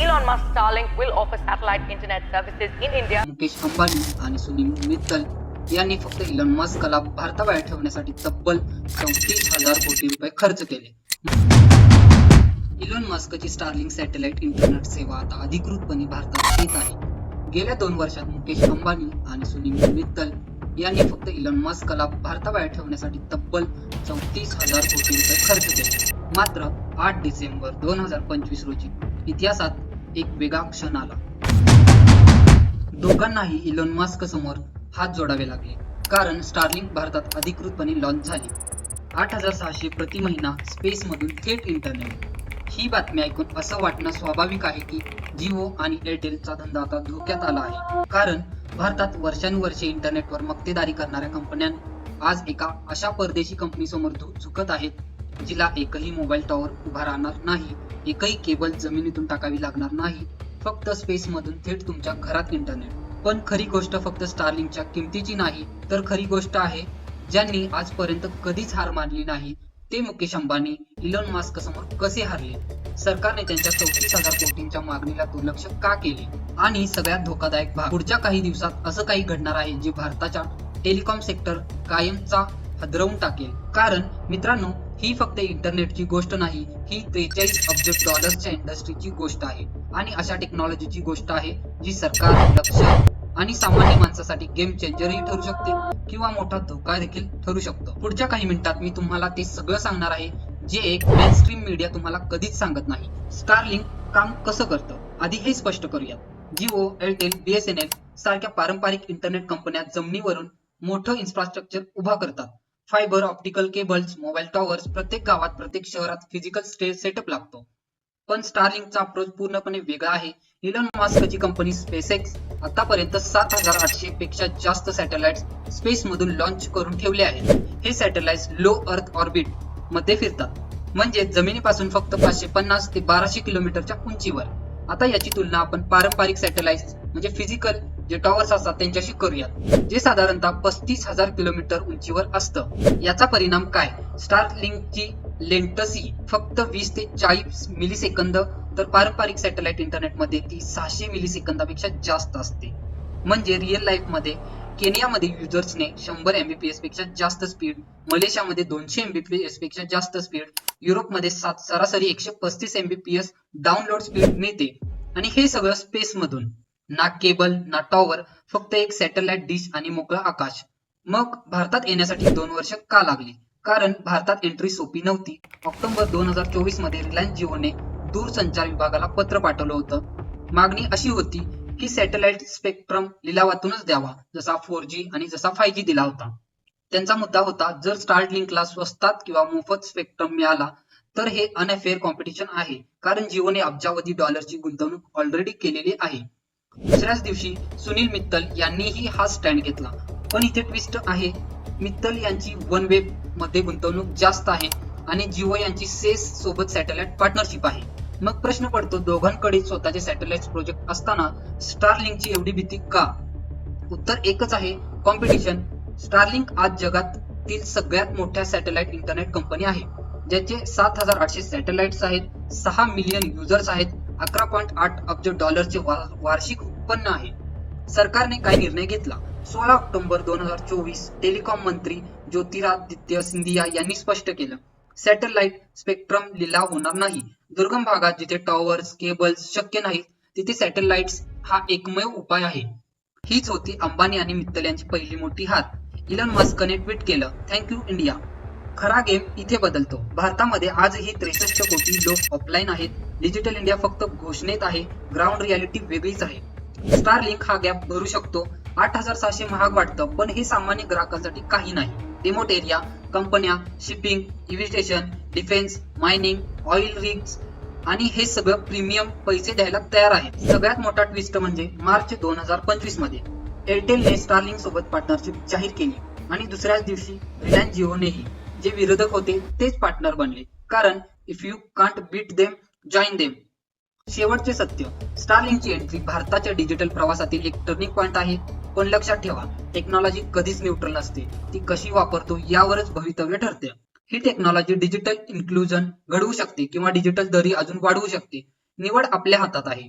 Elon Musk Starlink will offer satellite internet services in India. Mukesh Ambani आणि सुनील मित्तल यांनी फक्त Elon मस्कला भारताबाहेर ठेवण्यासाठी तब्बल 34,000 कोटी रुपये खर्च केले. इलॉन मस्कची स्टारलिंक सॅटेलाइट इंटरनेट सेवा आता अधिकृतपणे भारतात येत आहे. गेल्या 2 वर्षात मुकेश अंबानी आणि सुनील मित्तल यांनी फक्त इलॉन मस्कला भारताबाहेर ठेवण्यासाठी तब्बल 34,000 कोटी रुपये खर्च केले. मात्र 8 डिसेंबर 2025 रोजी इतिहासात एक वेगळा क्षण आला. दोघांनाही इलॉन मस्क समोर हात जोडावे लागले, कारण स्टारलिंक भारतात अधिकृतपणे लॉन्च झाली. 8,600 प्रति महिना स्पेसमधून थेट इंटरनेट. ही बातमी ऐकून असं वाटणं स्वाभाविक आहे की जिओ आणि एअरटेलचा धंदा आता धोक्यात आला आहे, कारण भारतात वर्षानुवर्षे इंटरनेटवर मक्तेदारी करणाऱ्या कंपन्या आज एका अशा परदेशी कंपनीसमोर झुकत आहेत, जिला एकही मोबाईल टॉवर उभा राहणार नाही, एकही केबल जमिनीतून टाकावी लागणार नाही, फक्त स्पेसमधून थेट तुमच्या घरात इंटरनेट. पण खरी गोष्ट फक्त स्टारलिंकच्या किमतीची नाही, तर खरी गोष्ट आहे ज्यांनी आजपर्यंत कधीच हार मानली नाही, ते मुकेश अंबानी इलॉन मस्क समोर कसे हारले, सरकारने त्यांच्या 34,000 कोटींच्या मागणीला दुर्लक्ष का केले, आणि सगळ्यात धोकादायक भाग, पुढच्या काही दिवसात असं काही घडणार आहे जे भारताच्या टेलिकॉम सेक्टर कायमचा हादरवून टाकेल. कारण मित्रांनो, ही फक्त इंटरनेटची गोष्ट नाही, ही 43 अब्ज डॉलर्सच्या इंडस्ट्रीची गोष्ट आहे, आणि अशा टेक्नॉलॉजीची गोष्ट आहे जी सरकार, लक्ष आणि सामान्य माणसासाठी गेम चेंजरही ठरू शकते किंवा मोठा धोका देखील ठरू शकतो. पुढच्या काही मिनिटात मी तुम्हाला ते सगळं सांगणार आहे जे एक मेनस्ट्रीम मीडिया तुम्हाला कधीच सांगत नाही. स्टारलिंक काम कसं करतं, आधी हे स्पष्ट करूया. जिओ, एअरटेल, BSNL सारख्या पारंपरिक इंटरनेट कंपन्या जमिनीवरून मोठं इन्फ्रास्ट्रक्चर उभा करतात. Fibre optical cables, mobile towers, प्रत्येक गावात, प्रत्येक शहरात फिजिकल सेटअप लागतो. पण स्टारलिंकचा अप्रोच पूर्णपणे वेगळा आहे. इलॉन मस्कची कंपनी स्पेसएक्स आतापर्यंत 7,800 पेक्षा जास्त सॅटेलाइट्स स्पेस मधून लॉन्च करून ठेवले आहेत. हे सॅटेलाइट्स लो अर्थ ऑर्बिट मध्ये फिरतात, म्हणजे जमिनीपासून फक्त 550 ते 1200 किलोमीटरच्या उंचीवर. आता याची तुलना आपण पारंपरिक सॅटेलाइट्स म्हणजे फिजिकल जे टॉवर्स असतात त्यांच्याशी करूयात, जे साधारणतः 35,000 किलोमीटर उंचीवर असतं. याचा परिणाम काय? स्टारलिंकची लेन्टसी फक्त 20 ते 40 मिलीसेकंद, तर पारंपरिक सॅटेलाइट इंटरनेटमध्ये ती 600 मिलीसेकंदापेक्षा जास्त असते. म्हणजे रिअल लाईफ मध्ये केनियामध्ये युजर्सने 100 MBPS पेक्षा जास्त स्पीड, मलेशियामध्ये 200 MBPS पेक्षा जास्त स्पीड, युरोपमध्ये सरासरी 135 MBPS डाउनलोड स्पीड मिळते. आणि हे सगळं स्पेस मधून. ना केबल, ना टॉवर, फक्त एक सॅटेलाइट डिश आणि मोकळं आकाश. मग भारतात येण्यासाठी 2 वर्ष का लागली? कारण भारतात एंट्री सोपी नव्हती. ऑक्टोबर 2024 मध्ये रिलायन्स जिओने दूरसंचार विभागाला पत्र पाठवलं होतं. मागणी अशी होती की सॅटेलाइट स्पेक्ट्रम लिलावातूनच द्यावा, जसा 4G आणि जसा 5G दिला होता. त्यांचा मुद्दा होता, जर स्टारलिंकला स्वस्तात किंवा मोफत स्पेक्ट्रम मिळाला तर हे अनफेअर कॉम्पिटिशन आहे, कारण जिओने अब्जावधी डॉलरची गुंतवणूक ऑलरेडी केलेली आहे. दुसऱ्याच दिवशी सुनील मित्तल यांनीही हा स्टँड घेतला. पण इथे ट्विस्ट आहे, मित्तल यांची वन वेब मध्ये गुंतवणूक जास्त आहे आणि जिओ यांची सेस सोबत सॅटेलाइट पार्टनरशिप आहे. मग प्रश्न पडतो, दोघांकडे स्वतःचे सॅटेलाइट प्रोजेक्ट असताना स्टारलिंकची एवढी भीती का? उत्तर एकच आहे, कॉम्पिटिशन. स्टारलिंक आज जगातील सगळ्यात मोठ्या सॅटेलाइट इंटरनेट कंपनी आहे, ज्याचे 7,800 सॅटेलाइट्स आहेत, 6 मिलियन युजर्स आहेत, 11.8 अब्ज डॉलरचे वार्षिक उत्पन्न आहे. सरकारने काय निर्णय घेतला? 16 ऑक्टोबर 2024 टेलिकॉम मंत्री ज्योतिरादित्य सिंधिया यांनी स्पष्ट केलं, सॅटेलाइट स्पेक्ट्रम लिलाव होणार नाही. दुर्गम भागात जिथे टॉवर्स, केबल्स शक्य नाहीत, तिथे सॅटेलाइट्स हा एकमेव उपाय आहे. हीच होती अंबानी आणि मित्तल यांची पहिली मोठी हार. इलॉन मस्कने ट्विट केलं, थँक यू इंडिया. खरा गेम इथे बदलतो. भारतामध्ये आजही 63 कोटी लोक ऑफलाईन आहेत. डिजिटल इंडिया फक्त घोषणेत आहे, ग्राउंड रियालिटी वेगळीच आहे. स्टारलिंक हा गॅप भरू शकतो. 8,600 महाग वाटतं, पण हे सामान्य ग्राहकांसाठी काही नाही. रिमोट एरिया, कंपन्या, shipping, EV station, defence, mining, oil rigs आणि हे सगळं प्रीमियम पैसे द्यायला तयार आहेत. सगळ्यात मोठा ट्विस्ट म्हणजे मार्च 2025 मध्ये एअरटेलने स्टारलिंक सोबत पार्टनरशिप जाहीर केली आणि दुसऱ्याच दिवशी रिलायन्स जिओनेही, जे विरोधक होते तेच पार्टनर बनले. कारण if you can't beat them, join them. शेवटचे सत्य, स्टारलिंकची एंट्री भारताच्या डिजिटल प्रवासातील एक टर्निंग पॉइंट आहे. पण लक्षात ठेवा, टेक्नॉलॉजी कधीच न्यूट्रल नसते, ती कशी वापरतो यावरच भवितव्य ठरते. ही टेक्नॉलॉजी डिजिटल इन्क्लुजन घडवू शकते किंवा डिजिटल दरी अजून वाढवू शकते. निवड आपल्या हातात आहे.